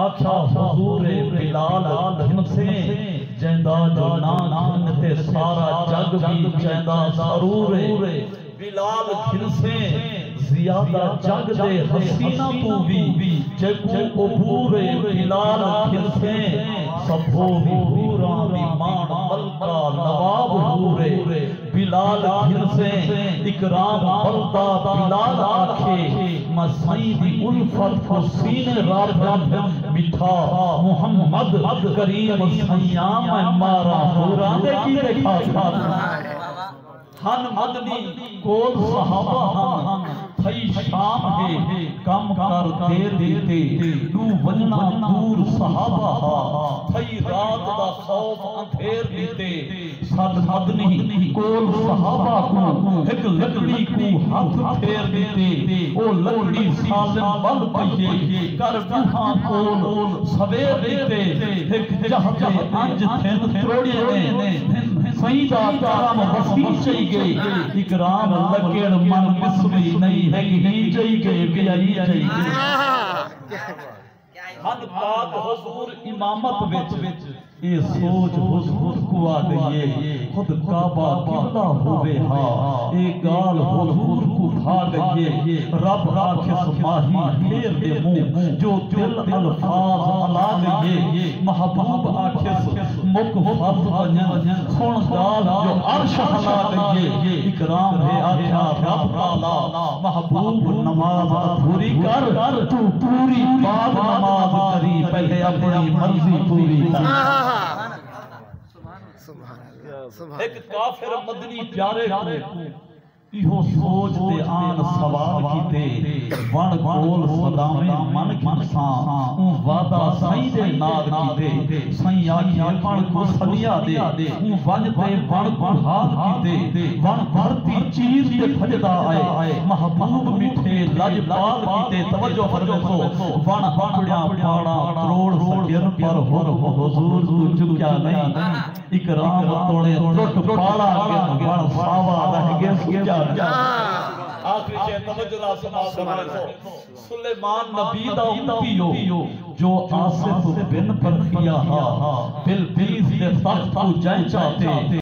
आख्या हुजूर बिलाल घिनसे जैंदा जो ना घिनते सारा जग भी जैंदा सरूर बिलाल घिनसे ज्यादा जग दे हसीना तू भी जेको उबूर बिलाल घिनसे सबो हुरा दी मान मलका नवाब हुरे बिलाल घिनसे इकराम बंदा बिलाल आखे मसई दी उल्फत को सीने राब मिठा मोहम्मद करीम सयाम मारा हुरा दे की देखा हन मदनी कोल सहाबा हन थई शाम है कम कर देर देते तू वजना दूर सहाबा हा थई रात दा खौफ अंधेर देते सद मदनी कोल सहाबा को एक लकड़ी को हाथ फेर देते ओ लकड़ी सालिम बल पइए कर बुहा कोल सवेर देते एक जहते अंज थिन त्रोड़े ने सईदा करम वसी चई गए इकराम लगेड़ मन बिस्मी नहीं है कि नहीं चई गए कि आई चई गए हन पाक हुजूर इमामत विच ये सोच हुजूर को आ गई खुद काबा किबला होवे हा ए गाल हुजूर को खा गई रब आखिस माही फेर दे मुंह जो दिल अल्फाज अला गई महबूब आखिस मुख फस वजन सुन गाल जो अर्श हला गई इकराम है आख्या रब ताला महबूब नमाज पूरी कर तू पूरी बाद नमाज करी पहले अपनी मर्जी पूरी कर एक काफिर मदनी प्यारे को इहो सोच ते आन सवाल कीते वण कोल सदावे मन खिसा ऊ वादा सही दे नाद कीते सही आखिया पण को सलिया दे ऊ वण ते वण को हाथ कीते वण धरती चीर ते भजदा आए महबूब मिठे लजपाल कीते तवज्जो फरमाओ वण पकड़िया पाड़ा करोड़ सगिर पर हुजूर तू झुकिया नहीं इकराम तोड़े टुट पाड़ा के वण सावा रह गया आखिरी शेर तवज्जो ला समाअत फरमाओ सुलेमान नबी दा उम्मती हो जो आसिफ बिन परखिया हा बिलकीस दे तख्त को जाए चाहते